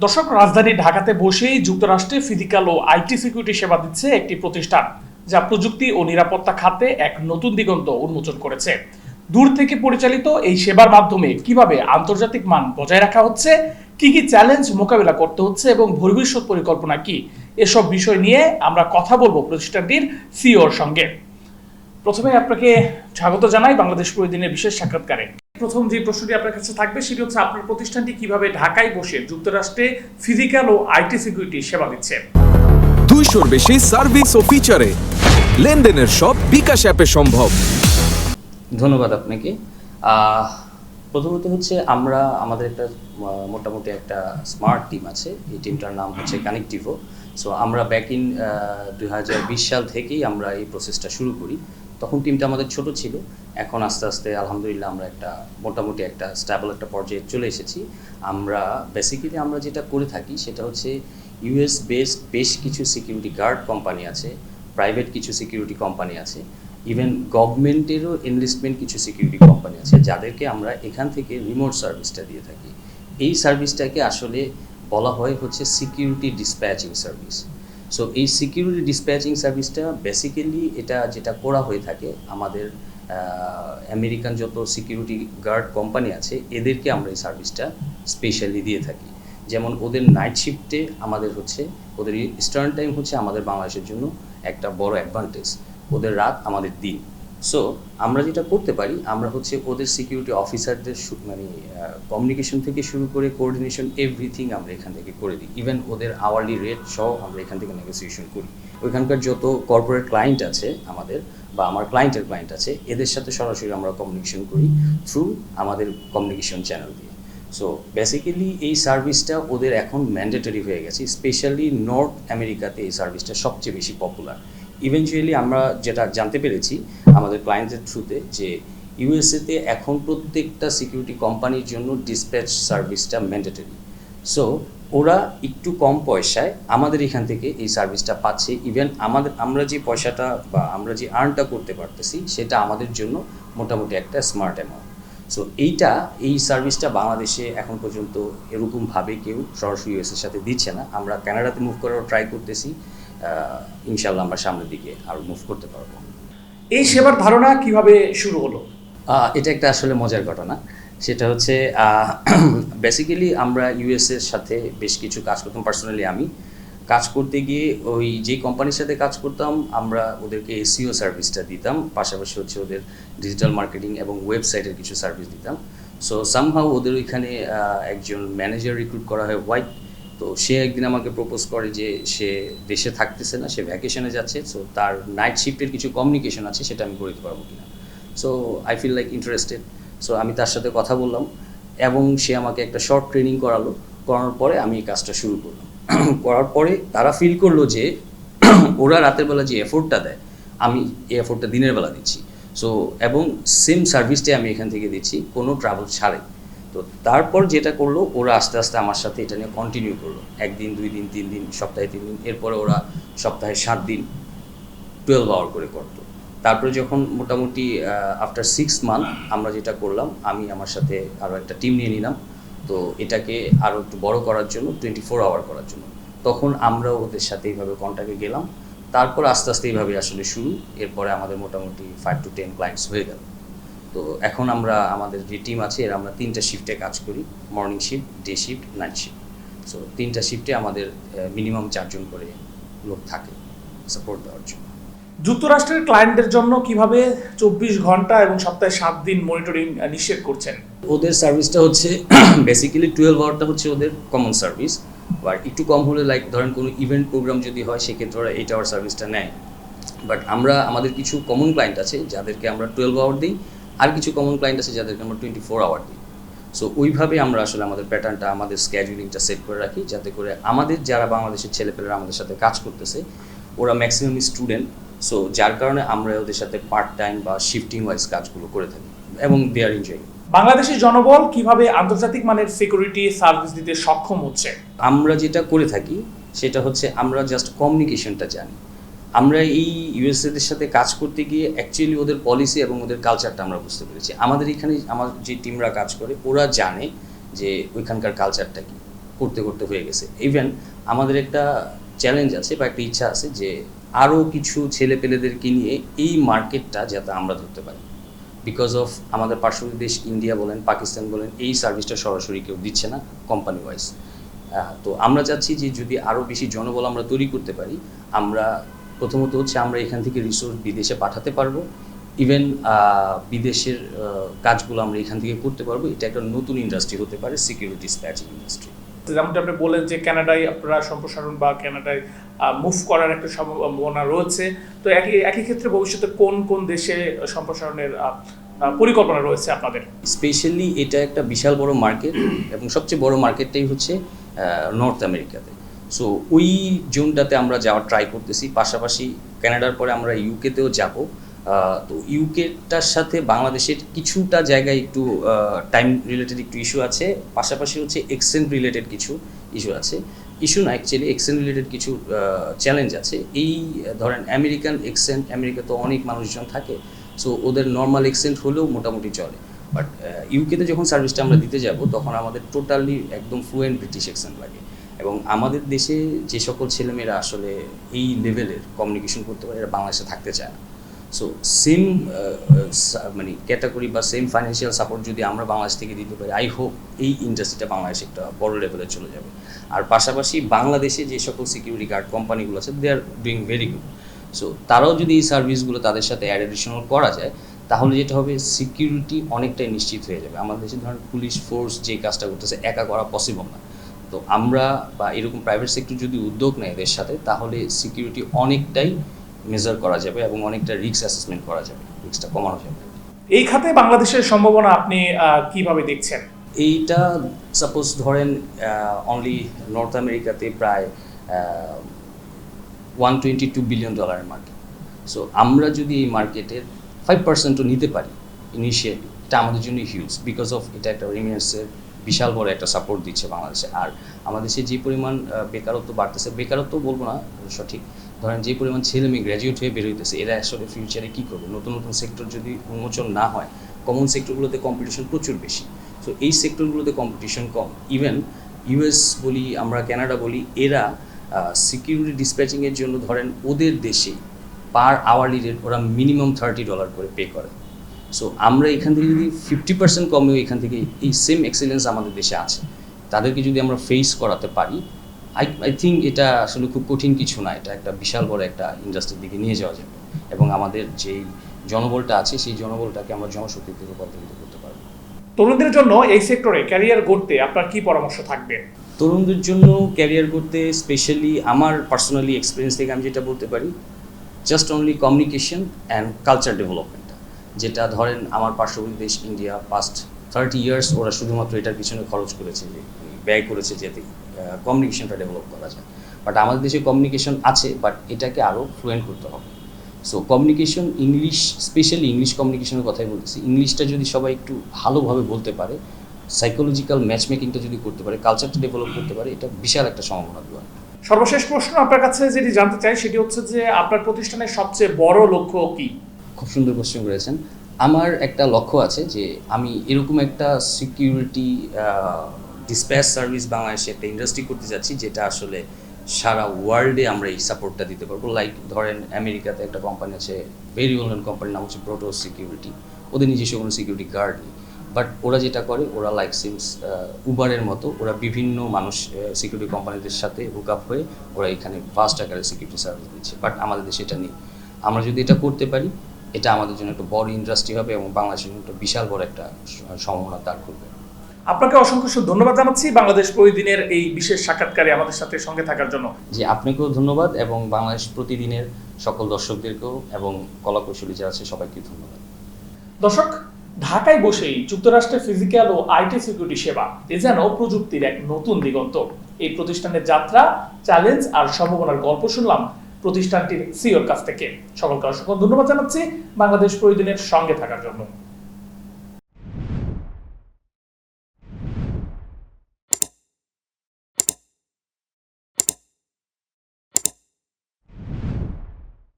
দর্শক, রাজধানী ঢাকাতে বসেই যুক্তরাষ্ট্রে ফিজিক্যাল ও আইটি সিকিউরিটি সেবা দিচ্ছে একটি প্রতিষ্ঠান, যা প্রযুক্তি ও নিরাপত্তা খাতে এক নতুন দিগন্ত উন্মোচন করেছে। দূর থেকে পরিচালিত এই সেবার মাধ্যমে কিভাবে আন্তর্জাতিক মান বজায় রাখা হচ্ছে, কি কি চ্যালেঞ্জ মোকাবেলা করতে হচ্ছে এবং ভবিষ্যৎ পরিকল্পনা কি, এসব বিষয় নিয়ে আমরা কথা বলবো প্রতিষ্ঠানটির সিইওর সঙ্গে। প্রথমে আপনাকে স্বাগত জানাই বাংলাদেশ প্রতিদিনের বিশেষ সাক্ষাৎকারে। প্রথম যে প্রশ্নটি আপনার কাছে থাকবে সেটি হচ্ছে, আপনার প্রতিষ্ঠানটি কিভাবে ঢাকায় বসে যুক্তরাষ্ট্রে ফিজিক্যাল ও আইটি সিকিউরিটি সেবা দিচ্ছে? 200-র বেশি সার্ভিস ও ফিচারে লেনদেনের সব বিকাশ অ্যাপে সম্ভব। ধন্যবাদ আপনাকে। প্রথমত হচ্ছে আমরা আমাদের একটা মোটামুটি একটা স্মার্ট টিম আছে। এই টিমটার নাম হচ্ছে কানেক্টিভো। সো আমরা ব্যাক ইন 2020 সাল থেকেই আমরা এই প্রসেসটা শুরু করি। তখন টিমটা আমাদের ছোট ছিল, এখন আস্তে আস্তে আলহামদুলিল্লাহ আমরা একটা মোটামুটি একটা স্ট্যাবল একটা পর্যায়ে চলে এসেছি। আমরা বেসিক্যালি আমরা যেটা করে থাকি সেটা হচ্ছে ইউএস বেসড বেশ কিছু সিকিউরিটি গার্ড কোম্পানি আছে, প্রাইভেট কিছু সিকিউরিটি কোম্পানি আছে, ইভেন গভর্নমেন্টেরও ইনভেস্টমেন্ট কিছু সিকিউরিটি কোম্পানি আছে, যাদেরকে আমরা এখান থেকে রিমোট সার্ভিসটা দিয়ে থাকি। এই সার্ভিসটাকে আসলে বলা হয় হচ্ছে সিকিউরিটি ডিসপ্যাচিং সার্ভিস। সো এই সিকিউরিটি ডিসপ্যাচিং সার্ভিসটা বেসিক্যালি এটা যেটা করা হয়ে থাকে আমাদের আমেরিকান যত সিকিউরিটি গার্ড কোম্পানি আছে এদেরকে আমরা এই সার্ভিসটা স্পেশালি দিয়ে থাকি। যেমন ওদের নাইট শিফটে আমাদের হচ্ছে ওদের ইস্টার্ন টাইম হচ্ছে আমাদের বাংলাদেশের জন্য একটা বড় অ্যাডভান্টেজ, ওদের রাত আমাদের দিন। সো আমরা যেটা করতে পারি আমরা হচ্ছে ওদের সিকিউরিটি অফিসারদের মানে কমিউনিকেশন থেকে শুরু করে কোঅর্ডিনেশন এভরিথিং আমরা এখান থেকে করে দিই। ইভেন ওদের আওয়ারলি রেট সহ আমরা এখান থেকে নেগোসিয়েশন করি। ওইখানকার যত কর্পোরেট ক্লায়েন্ট আছে আমাদের বা আমার ক্লায়েন্টের ক্লায়েন্ট আছে এদের সাথে সরাসরি আমরা কমিউনিকেশন করি থ্রু আমাদের কমিউনিকেশন চ্যানেল দিয়ে। সো বেসিক্যালি এই সার্ভিসটা ওদের এখন ম্যান্ডেটরি হয়ে গেছে, স্পেশালি নর্থ আমেরিকাতে এই সার্ভিসটা সবচেয়ে বেশি পপুলার। ইভেনচুয়ালি আমরা যেটা জানতে পেরেছি আমাদের ক্লায়েন্টের থ্রুতে যে ইউএসএতে এখন প্রত্যেকটা সিকিউরিটি কোম্পানির জন্য ডিসপ্যাচ সার্ভিসটা ম্যান্ডেটরি। সো ওরা একটু কম পয়সায় আমাদের এখান থেকে এই সার্ভিসটা পাচ্ছে। ইভেন আমরা যে পয়সাটা বা আমরা যে আর্নটা করতে পারতেছি সেটা আমাদের জন্য মোটামুটি একটা স্মার্ট অ্যামাউন্ট। সো এই সার্ভিসটা বাংলাদেশে এখন পর্যন্ত এরকমভাবে কেউ সরাসরি ইউএসের সাথে দিচ্ছে না। আমরা কানাডাতে মুভ করার ট্রাই করতেছি, ইনশাল্লাহ আমরা সামনের দিকে আরও মুভ করতে পারবো। এই সেবার ধারণা কিভাবে শুরু হলো? এটা একটা আসলে মজার ঘটনা। সেটা হচ্ছে বেসিক্যালি আমরা ইউএসের সাথে বেশ কিছু কাজ করতাম। পার্সোনালি আমি কাজ করতে গিয়ে ওই যে কোম্পানির সাথে কাজ করতাম আমরা ওদেরকে এসইও সার্ভিসটা দিতাম, পাশাপাশি হচ্ছে ওদের ডিজিটাল মার্কেটিং এবং ওয়েবসাইটের কিছু সার্ভিস দিতাম। সো সামহাউ ওদের ওইখানে একজন ম্যানেজার রিক্রুট করা হয় হোয়াইট। তো সে একদিন আমাকে প্রপোজ করে যে সে দেশে থাকতেছে না, সে ভ্যাকেশনে যাচ্ছে, সো তার নাইট শিফটের কিছু কমিউনিকেশন আছে সেটা আমি করে দিতে পারবো কিনা। So I feel like interested. So আমি তার সাথে কথা বললাম এবং সে আমাকে একটা শর্ট ট্রেনিং করানোর পরে আমি এই কাজটা শুরু করলাম। করার পরে তারা ফিল করলো যে ওরা রাতের বেলা যে এফোর্টটা দেয় আমি এই এফোর্টটা দিনের বেলা দিচ্ছি। সো এবং সেম সার্ভিসটাই আমি এখান থেকে দিচ্ছি কোনো ট্রাভেল ছাড়াই। তো তারপর যেটা করলো ওরা আস্তে আস্তে আমার সাথে এটা নিয়ে কন্টিনিউ করলো, 1 দিন 2 দিন 3 দিন, সপ্তাহে 3 দিন, এরপরে ওরা সপ্তাহে 7 দিন 12 আওয়ার করে করতো। তারপরে যখন মোটামুটি আফটার 6 মান্থ আমরা যেটা করলাম আমি আমার সাথে আরও একটা টিম নিয়ে নিলাম, তো এটাকে আরও একটু বড় করার জন্য 24 আওয়ার করার জন্য। তখন আমরা ওদের সাথে এইভাবে কন্ট্যাক্টে গেলাম, তারপর আস্তে আস্তে এইভাবে আসলে শুরু। এরপরে আমাদের মোটামুটি 5 to 10 ক্লায়েন্টস হয়ে গেল। তো এখন আমরা আমাদের যে টিম আছে এর আমরা 3টা শিফটে কাজ করি, morning shift, day shift, night shift. So 3টা শিফটে আমাদের মিনিমাম 4 জন করে লোক থাকে সাপোর্ট দেওয়ার জন্য। যুক্তরাষ্ট্রের ক্লায়েন্টদের জন্য কিভাবে 24 ঘন্টা এবং সপ্তাহে 7 দিন মনিটরিং নিশ্চিত করছেন? ওদের সার্ভিসটা হচ্ছে বেসিক্যালি 12 আওয়ারটা হচ্ছে ওদের কমন সার্ভিস, বাট একটু কম হলে লাইক ধরেন কোনো ইভেন্ট প্রোগ্রাম যদি হয় সেক্ষেত্রে ওরা 8 আওয়ার সার্ভিসটা নেয়। বাট আমাদের কিছু কমন ক্লায়েন্ট আছে যাদেরকে আমরা 12 আওয়ার দিই, আর কিছু কমন ক্লায়েন্ট আছে যাদেরকে আমরা 24 আওয়ার দিই। সো ওইভাবে আমরা আসলে আমাদের প্যাটার্নটা আমাদের স্ক্যাজুলিংটা সেট করে রাখি, যাতে করে আমাদের যারা বাংলাদেশের ছেলেপেলেরা আমাদের সাথে কাজ করতেছে ওরা ম্যাক্সিমাম স্টুডেন্ট। সো যার কারণে আমরা ওদের সাথে পার্ট টাইম বা শিফটিং ওয়াইজ কাজগুলো করে থাকি এবং দে আর এনজয়িং। বাংলাদেশের জনবল কিভাবে আন্তর্জাতিক মানের সিকিউরিটি সার্ভিস দিতে সক্ষম হচ্ছে? আমরা যেটা করে থাকি সেটা হচ্ছে আমরা জাস্ট কমিউনিকেশনটা জানি। আমরা এই ইউএসএদের সাথে কাজ করতে গিয়ে অ্যাকচুয়ালি ওদের পলিসি এবং ওদের কালচারটা আমরা বুঝতে পেরেছি। আমাদের এখানে আমার যে টিমরা কাজ করে ওরা জানে যে ওইখানকার কালচারটা কী। করতে করতে হয়ে গেছে। ইভেন আমাদের একটা চ্যালেঞ্জ আছে বা একটা ইচ্ছা আছে যে আরও কিছু ছেলেপেলেদেরকে নিয়ে এই মার্কেটটা যাতে আমরা ধরতে পারি, বিকজ অফ আমাদের পার্শ্ববর্তী দেশ ইন্ডিয়া বলেন, পাকিস্তান বলেন, এই সার্ভিসটা সরাসরি কেউ দিচ্ছে না কোম্পানি ওয়াইজ। তো আমরা চাচ্ছি যে যদি আরও বেশি জনবল আমরা তৈরি করতে পারি, আমরা প্রথমত হচ্ছে আমরা এখান থেকে রিসোর্স বিদেশে পাঠাতে পারবো, ইভেন বিদেশের কাজগুলো আমরা এখান থেকে করতে পারবো। এটা একটা নতুন ইন্ডাস্ট্রি হতে পারে, সিকিউরিটি স্প্যাচিং ইন্ডাস্ট্রি। যেমনটা আপনি বললেন যে কানাডায় আপনারা সম্প্রসারণ বা কানাডায় মুভ করার একটা সম্ভাবনা রয়েছে, তো একই ক্ষেত্রে ভবিষ্যতে কোন কোন দেশে সম্প্রসারণের পরিকল্পনা রয়েছে আপনাদের? স্পেশালি এটা একটা বিশাল বড় মার্কেট এবং সবচেয়ে বড় মার্কেটটাই হচ্ছে নর্থ আমেরিকাতে। সো ওই জোনটাতে আমরা যাওয়ার ট্রাই করতেছি। পাশাপাশি কানাডার পরে আমরা ইউকেতেও যাব। তো ইউকেটার সাথে বাংলাদেশের কিছুটা জায়গায় একটু টাইম রিলেটেড একটু ইস্যু আছে, পাশাপাশি হচ্ছে এক্সচেঞ্জ রিলেটেড কিছু ইস্যু আছে। ইস্যু না, অ্যাকচুয়ালি এক্সচেঞ্জ রিলেটেড কিছু চ্যালেঞ্জ আছে। এই ধরেন আমেরিকান এক্সচেঞ্জ, আমেরিকাতে অনেক মানুষজন থাকে, সো ওদের নর্মাল এক্সচেঞ্জ হলেও মোটামুটি চলে। বাট ইউকেতে যখন সার্ভিসটা আমরা দিতে যাব তখন আমাদের টোটালি একদম ফ্লুয়েন্ট ব্রিটিশ অ্যাকসেন্ট লাগে, এবং আমাদের দেশে যে সকল ছেলেমেয়েরা আসলে এই লেভেলের কমিউনিকেশন করতে পারে এরা বাংলাদেশে থাকতে চায় না। সো সেম মানে ক্যাটাগরি বা সেম ফাইন্যান্সিয়াল সাপোর্ট যদি আমরা বাংলাদেশ থেকে দিতে পারি, আই হোপ এই ইন্ডাস্ট্রিটা বাংলাদেশে একটা বড় লেভেলে চলে যাবে। আর পাশাপাশি বাংলাদেশে যে সকল সিকিউরিটি গার্ড কোম্পানিগুলো আছে, they are doing very good. So তারাও যদি এই সার্ভিসগুলো তাদের সাথে অ্যাডিশনাল করা যায়, তাহলে যেটা হবে সিকিউরিটি অনেকটাই নিশ্চিত হয়ে যাবে। আমাদের দেশে ধরেন পুলিশ ফোর্স যে কাজটা করতেছে একা করা পসিবল না। তো আমরা বা এরকম প্রাইভেট সেক্টর যদি উদ্যোগ নেয় এদের সাথে, তাহলে সিকিউরিটি অনেকটাই মেজার করা যাবে এবং অনেকটা রিস্ক অ্যাসেসমেন্ট করা যাবে, রিস্কটা কমানো যাবে। এই খাতে বাংলাদেশের সম্ভাবনা আপনি কিভাবে দেখছেন? এইটা সাপোজ ধরেন অনলি নর্থ আমেরিকাতে প্রায় $122 বিলিয়ন মার্কেট। সো আমরা যদি এই মার্কেটের 5%ও নিতে পারি ইনিশিয়ালি, এটা আমাদের জন্য হিউজ, বিকজ অফ এটা একটা রিমিটেন্সের বিশাল বড় একটা সাপোর্ট দিচ্ছে বাংলাদেশে। আর আমাদের দেশে যে পরিমাণ বেকারত্ব বাড়তেছে, বেকারত্ব বলবো না সঠিক, ধরেন যে পরিমাণ ছেলে মেয়ে গ্র্যাজুয়েট হয়ে বেরোইতেছে, এরা আসলে ফিউচারে কী করবে? নতুন নতুন সেক্টর যদি উন্মোচন না হয়, কমন সেক্টরগুলোতে কম্পিটিশন প্রচুর বেশি। সো এই সেক্টরগুলোতে কম্পিটিশন কম। ইভেন ইউএস বলি, আমরা কানাডা বলি, এরা সিকিউরিটি ডিসপ্যাচিংয়ের জন্য ধরেন ওদের দেশে পার আওয়ারলি রেট ওরা মিনিমাম $30 করে পে করে। সো আমরা এখান থেকে যদি 50% কমেও এখান থেকে এই সেম এক্সেলেন্স আমাদের দেশে আছে, তাদেরকে যদি আমরা ফেস করাতে পারি, আই থিঙ্ক এটা আসলে খুব কঠিন কিছু না। এটা একটা বিশাল বড় একটা ইন্ডাস্ট্রির দিকে নিয়ে যাওয়া যাবে এবং আমাদের যেই জনবলটা আছে সেই জনবলটাকে আমরা জনশক্তিতে রূপান্তরিত করতে পারবো। তরুণদের জন্য এই সেক্টরে ক্যারিয়ার গড়তে আপনার কি পরামর্শ থাকবে? তরুণদের জন্য ক্যারিয়ার করতে স্পেশালি আমার পার্সোনালি এক্সপিরিয়েন্স থেকে আমি যেটা বলতে পারি, just only communication and culture ডেভেলপমেন্টটা, যেটা ধরেন আমার পার্শ্ববর্তী দেশ ইন্ডিয়া পাস্ট 30 ইয়ার্স ওরা শুধুমাত্র এটার পিছনে খরচ করেছে, যে ব্যয় করেছে যাতে কমিউনিকেশনটা ডেভেলপ করা যায়। বাট আমাদের দেশে কমিউনিকেশন আছে, বাট এটাকে আরও ফ্লুয়েন্ট করতে হবে। So communication, English, specially English কমিউনিকেশনের কথাই বলতেছি, ইংলিশটা যদি সবাই একটু ভালোভাবে বলতে পারে, সাইকোলজিক্যাল ম্যাচমেকিংটা যদি করতে পারে, কালচারটা ডেভেলপ করতে পারে, এটা বিশাল একটা সম্ভাবনা দেওয়া। সর্বশেষ প্রশ্ন আপনার কাছে যেটি জানতে চাই সেটি হচ্ছে যে আপনার প্রতিষ্ঠানের সবচেয়ে বড় লক্ষ্য কি? খুব সুন্দর কোশ্চেন করেছেন। আমার একটা লক্ষ্য আছে যে আমি এরকম একটা সিকিউরিটি ডিসপ্যাচ সার্ভিস বাংলাদেশে একটা ইন্ডাস্ট্রি করতে যাচ্ছি, যেটা আসলে সারা ওয়ার্ল্ডে আমরা এই সাপোর্টটা দিতে পারবো। লাইক ধরেন আমেরিকাতে একটা কোম্পানি আছে, ভেরি ওয়েল নোন কোম্পানির নাম হচ্ছে প্রোটো সিকিউরিটি। ওদের নিজস্ব কোনো সিকিউরিটি গার্ড নেই, বাট ওরা যেটা করে, ওরা লাইক সিমস উবারের মতো, ওরা বিভিন্ন মানুষ সিকিউরিটি কোম্পানিদের সাথে হুক আপ হয়ে ওরা এখানে ফাস্ট আকারে সিকিউরিটি সার্ভিস দিচ্ছে। বাট আমাদের দেশে এটা নেই। আমরা যদি এটা করতে পারি, এটা আমাদের জন্য একটা বড় ইন্ডাস্ট্রি হবে এবং বাংলাদেশের জন্য একটা বিশাল বড় একটা সম্ভাবনা দাঁড় করবে। আপনাকে অসংখ্য ধন্যবাদ জানাচ্ছি বাংলাদেশ প্রতিদিনের এই বিশেষ সাক্ষাৎকারে আমাদের সাথে সঙ্গে থাকার জন্য। জি, আপনাকেও ধন্যবাদ এবং বাংলাদেশ প্রতিদিনের সকল দর্শকদেরকেও এবং কলাকৌশলী যারা আছে সবাইকে ধন্যবাদ। দর্শক, ঢাকায় বসেই যুক্তরাষ্ট্রের ফিজিক্যাল ও আইটি সিকিউরিটি সেবা, এ যেন প্রযুক্তির এক নতুন দিগন্ত। এই প্রতিষ্ঠানের যাত্রা, চ্যালেঞ্জ আর সম্ভাবনার গল্প শুনলাম প্রতিষ্ঠানটির সিইওর কাছ থেকে। সকলকে অসংখ্য ধন্যবাদ জানাচ্ছি বাংলাদেশ প্রতিদিনের সঙ্গে থাকার জন্য।